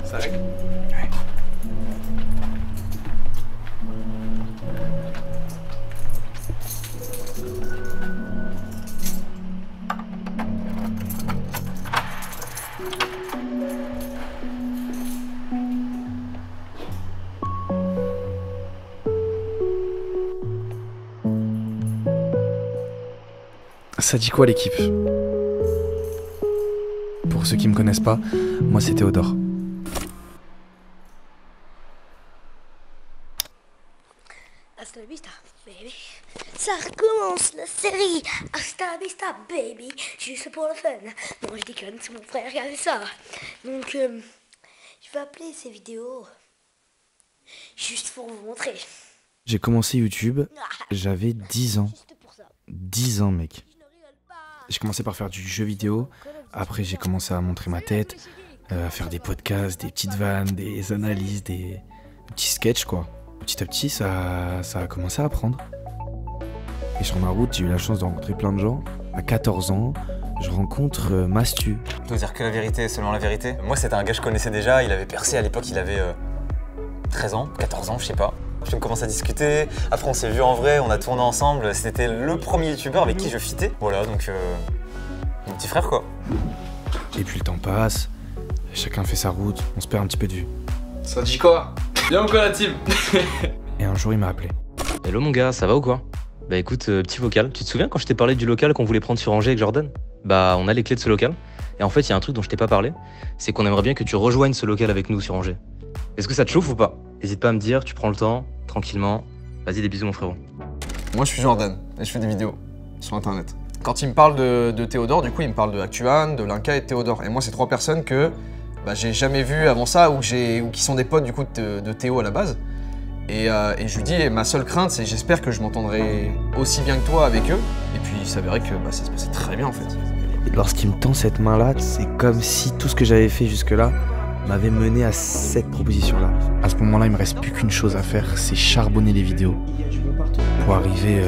Ça règle? Ouais. Ça dit quoi l'équipe? Pour ceux qui me connaissent pas, moi c'est Théodore. Hasta la vista, baby. Ça recommence la série. Hasta la vista, baby. Juste pour le fun. Non, je déconne, c'est mon frère qui a fait ça. Donc, je vais appeler ces vidéos juste pour vous montrer. J'ai commencé YouTube, j'avais 10 ans. Juste pour ça. 10 ans mec. Je ne rigole pas. J'ai commencé par faire du jeu vidéo, après j'ai commencé à montrer ma tête, à faire des podcasts, des petites vannes, des analyses, des petits sketchs quoi. Petit à petit ça a commencé à prendre. Et sur ma route j'ai eu la chance de rencontrer plein de gens. À 14 ans, je rencontre Mastu. Je dois dire que la vérité, seulement la vérité. Moi c'était un gars que je connaissais déjà, il avait percé à l'époque, il avait 13 ans, 14 ans, je sais pas. Puis on commence à discuter, après on s'est vu en vrai, on a tourné ensemble, c'était le premier youtubeur avec qui je fitais. Voilà, donc mon petit frère quoi. Et puis le temps passe, chacun fait sa route, on se perd un petit peu de vue. Ça dit quoi? Viens quoi la team? Et un jour il m'a appelé. Hello mon gars, ça va ou quoi? Bah écoute, petit vocal, tu te souviens quand je t'ai parlé du local qu'on voulait prendre sur Angers avec Jordan? Bah on a les clés de ce local, et en fait il y a un truc dont je t'ai pas parlé, c'est qu'on aimerait bien que tu rejoignes ce local avec nous sur Angers. Est-ce que ça te chauffe ou pas? N'hésite pas à me dire, tu prends le temps, tranquillement. Vas-y, des bisous mon frérot. Moi je suis Jordan, et je fais des vidéos sur internet. Quand il me parle de Théodore, du coup il me parle de Actuan, de Linka et de Théodore. Et moi c'est trois personnes que j'ai jamais vues avant ça, ou qui sont des potes du coup de Théo à la base. Et je lui dis, ma seule crainte c'est j'espère que je m'entendrai aussi bien que toi avec eux. Et puis il s'avérait que ça se passait très bien en fait. Et lorsqu'il me tend cette main-là, c'est comme si tout ce que j'avais fait jusque-là m'avait mené à cette proposition-là. À ce moment-là, il me reste plus qu'une chose à faire, c'est charbonner les vidéos pour arriver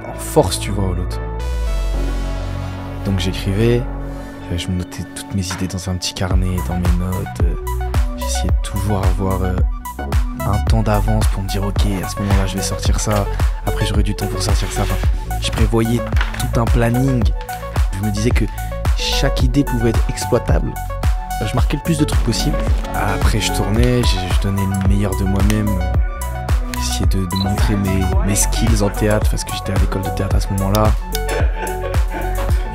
en force, tu vois, au lot. Donc j'écrivais, je me notais toutes mes idées dans un petit carnet, dans mes notes. J'essayais de toujours avoir un temps d'avance pour me dire ok, à ce moment-là, je vais sortir ça. Après, j'aurai du temps pour sortir ça. Enfin, je prévoyais tout un planning. Je me disais que chaque idée pouvait être exploitable. Je marquais le plus de trucs possible. Après, je tournais, je donnais le meilleur de moi-même. J'essayais de montrer mes skills en théâtre parce que j'étais à l'école de théâtre à ce moment-là.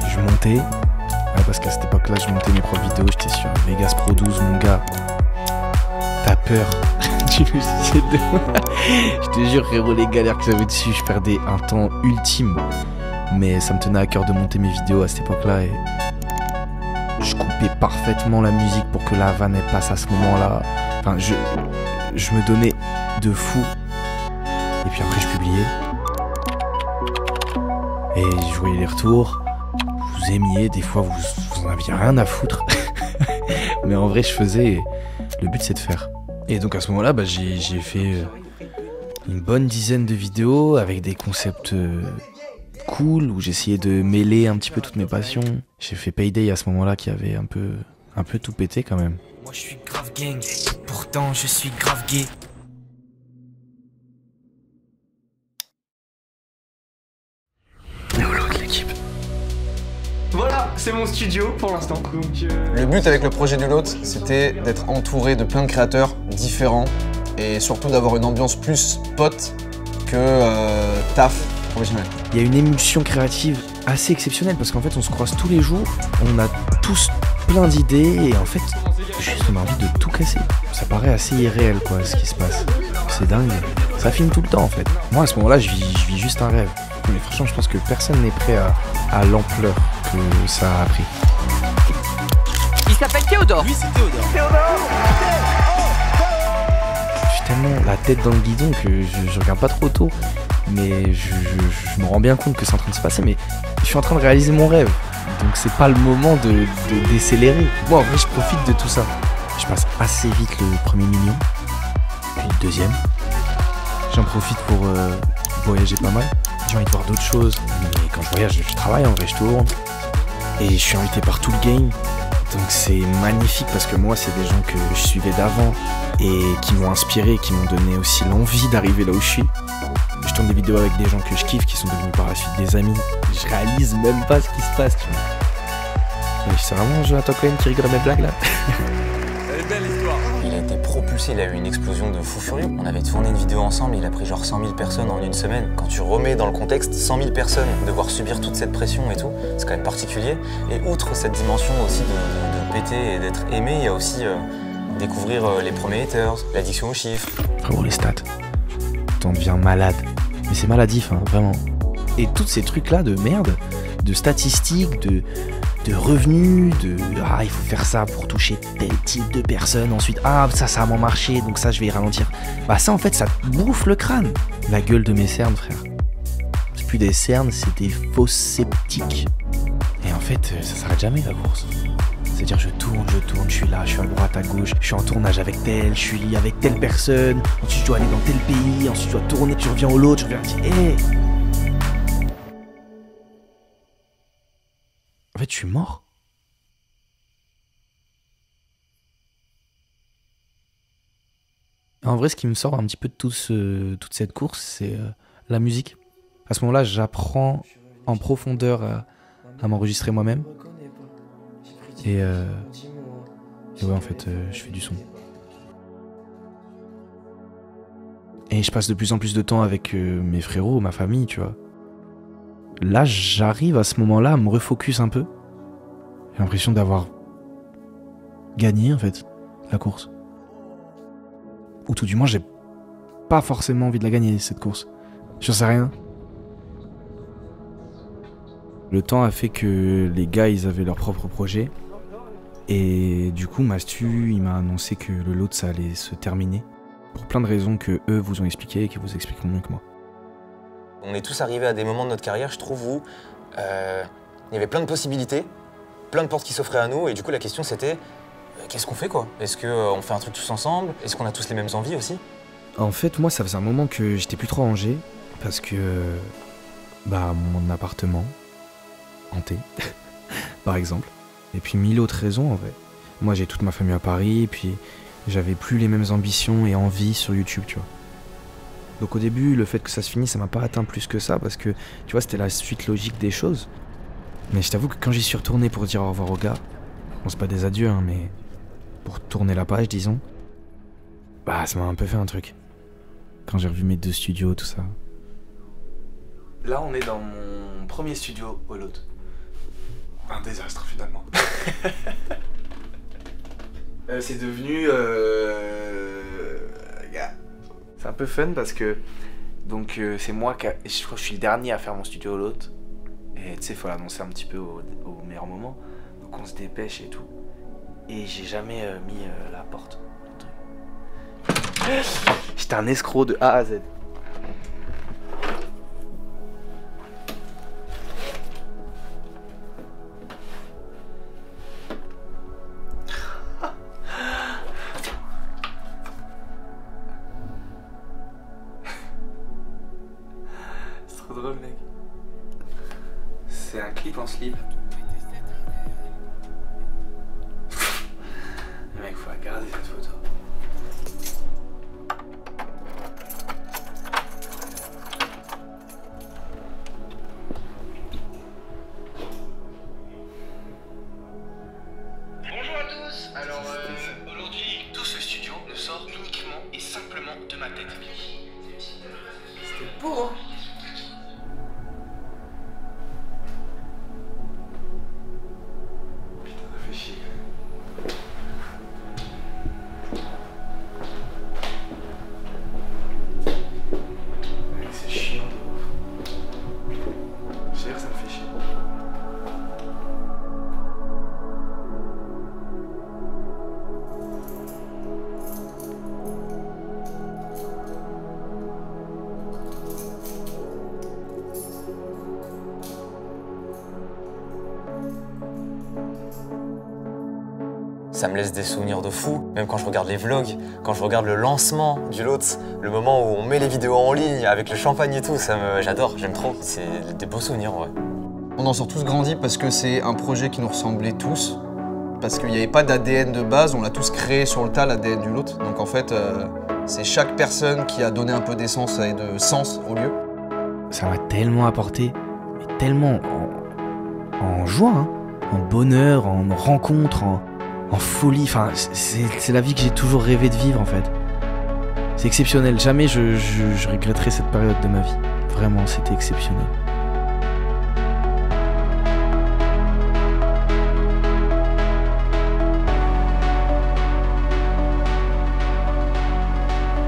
Je montais, parce qu'à cette époque-là, je montais mes propres vidéos. J'étais sur Vegas Pro 12, mon gars. T'as peur du logiciel de moi. Je te jure, frérot, les galères que j'avais dessus, je perdais un temps ultime. Mais ça me tenait à cœur de monter mes vidéos à cette époque-là et je coupais parfaitement la musique pour que la vanne elle passe à ce moment-là. Enfin, je me donnais de fou. Et puis après, je publiais. Et je voyais les retours. Vous aimiez, des fois, vous en aviez rien à foutre. Mais en vrai, je faisais. Et le but, c'est de faire. Et donc à ce moment-là, j'ai fait une bonne dizaine de vidéos avec des concepts cool où j'essayais de mêler un petit peu toutes mes passions. J'ai fait Payday à ce moment-là qui avait un peu tout pété quand même. Moi je suis grave gang, pourtant je suis grave gay. L'équipe. Voilà, c'est mon studio pour l'instant. Le but avec le projet du Lot, c'était d'être entouré de plein de créateurs différents et surtout d'avoir une ambiance plus pote que taf professionnel. Il y a une émulsion créative assez exceptionnelle parce qu'en fait on se croise tous les jours, on a tous plein d'idées et en fait juste on a envie de tout casser. Ça paraît assez irréel quoi ce qui se passe. C'est dingue, ça filme tout le temps en fait. Moi à ce moment-là je vis juste un rêve. Mais franchement je pense que personne n'est prêt à l'ampleur que ça a pris. Il s'appelle Théodore. Oui, c'est Théodore. Je suis tellement la tête dans le guidon que je regarde pas trop tôt. Mais je me rends bien compte que c'est en train de se passer, mais je suis en train de réaliser mon rêve. Donc c'est pas le moment de décélérer. Moi en vrai je profite de tout ça. Je passe assez vite le premier million, puis le deuxième. J'en profite pour voyager pas mal. j'ai envie de voir d'autres choses. Mais quand je voyage, je travaille, en vrai, je tourne. Et je suis invité par tout le game. Donc c'est magnifique parce que moi, c'est des gens que je suivais d'avant et qui m'ont inspiré, qui m'ont donné aussi l'envie d'arriver là où je suis. Je tourne des vidéos avec des gens que je kiffe, qui sont devenus par la suite des amis. Je réalise même pas ce qui se passe, tu vois. Et c'est vraiment Jonathan Cohen qui rigole à mes blagues là. Elle est belle l'histoire. Il a été propulsé, il a eu une explosion de fou furieux. On avait tourné une vidéo ensemble, il a pris genre 100 000 personnes en une semaine. Quand tu remets dans le contexte 100 000 personnes, devoir subir toute cette pression et tout, c'est quand même particulier. Et outre cette dimension aussi de péter et d'être aimé, il y a aussi découvrir les premiers haters, l'addiction aux chiffres. Frérot, les stats. T'en deviens malade. Mais c'est maladif, hein, vraiment. Et tous ces trucs-là de merde, de statistiques, de revenus, ah, il faut faire ça pour toucher tel type de personnes. Ensuite, ah, ça a moins marché, donc ça, je vais y ralentir. Bah, ça, en fait, ça te bouffe le crâne. La gueule de mes cernes, frère. C'est plus des cernes, c'est des faux sceptiques. Et en fait, ça s'arrête jamais, la course. C'est-à-dire, je tourne, je suis là, je suis à droite, à gauche, je suis en tournage avec tel, je suis avec telle personne, ensuite je dois aller dans tel pays, ensuite je dois tourner, je reviens au l'autre, je reviens, je dis, hé. En fait, je suis mort. En vrai, ce qui me sort un petit peu de toute cette course, c'est la musique. À ce moment-là, j'apprends en profondeur à m'enregistrer moi-même. Et ouais, en fait, je fais du son. Et je passe de plus en plus de temps avec mes frérots, ma famille, tu vois. Là, j'arrive à ce moment-là à me refocus un peu. J'ai l'impression d'avoir gagné, en fait, la course. Ou tout du moins, j'ai pas forcément envie de la gagner, cette course. J'en sais rien. Le temps a fait que les gars, ils avaient leur propre projet. Et du coup, Mastu, il m'a annoncé que le lot, ça allait se terminer. Pour plein de raisons que eux vous ont expliquées et qui vous expliqueront mieux que moi. On est tous arrivés à des moments de notre carrière, je trouve, où il y avait plein de possibilités, plein de portes qui s'offraient à nous, et du coup la question c'était, qu'est-ce qu'on fait quoi? Est-ce qu'on fait un truc tous ensemble? Est-ce qu'on a tous les mêmes envies aussi? En fait, moi, ça faisait un moment que j'étais plus trop à Angers, parce que, mon appartement, hanté, par exemple, et puis 1000 autres raisons en vrai. Moi, j'ai toute ma famille à Paris, et puis j'avais plus les mêmes ambitions et envies sur YouTube, tu vois. Donc au début, le fait que ça se finisse, ça m'a pas atteint plus que ça, parce que, tu vois, c'était la suite logique des choses. Mais je t'avoue que quand j'y suis retourné pour dire au revoir aux gars, bon, c'est pas des adieux, hein, mais pour tourner la page, disons, ça m'a un peu fait un truc. Quand j'ai revu mes 2 studios, tout ça. Là, on est dans mon premier studio au lot. Un désastre, finalement. C'est devenu... C'est un peu fun parce que... Donc c'est moi qui... Je crois que je suis le dernier à faire mon studio au lot. Et tu sais, il faut l'annoncer un petit peu au meilleur moment. Donc on se dépêche et tout. Et j'ai jamais mis la porte. J'étais un escroc de A à Z. C'est trop drôle, mec. C'est un clip en slip. Mec, faut regarder cette photo. Bonjour à tous. Alors aujourd'hui, tout ce studio ne sort uniquement et simplement de ma tête. C'était beau, hein? Putain, ça fait chier. Ça me laisse des souvenirs de fou. Même quand je regarde les vlogs, quand je regarde le lancement du LOTS, le moment où on met les vidéos en ligne avec le champagne et tout, j'adore, j'aime trop. C'est des beaux souvenirs, ouais. On en sort tous grandis parce que c'est un projet qui nous ressemblait tous. Parce qu'il n'y avait pas d'ADN de base, on l'a tous créé sur le tas, l'ADN du LOTS. Donc en fait, c'est chaque personne qui a donné un peu d'essence et de sens au lieu. Ça m'a tellement apporté, mais tellement en joie, hein, en bonheur, en rencontre, en folie. Enfin, c'est la vie que j'ai toujours rêvé de vivre en fait. C'est exceptionnel. Jamais je regretterai cette période de ma vie. Vraiment, c'était exceptionnel.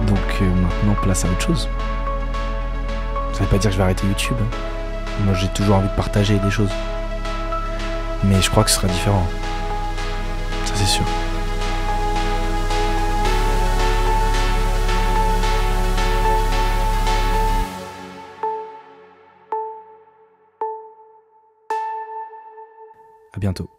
Donc maintenant, place à autre chose. Ça veut pas dire que je vais arrêter YouTube. Moi, j'ai toujours envie de partager des choses. Mais je crois que ce sera différent. Ça, c'est sûr. À bientôt.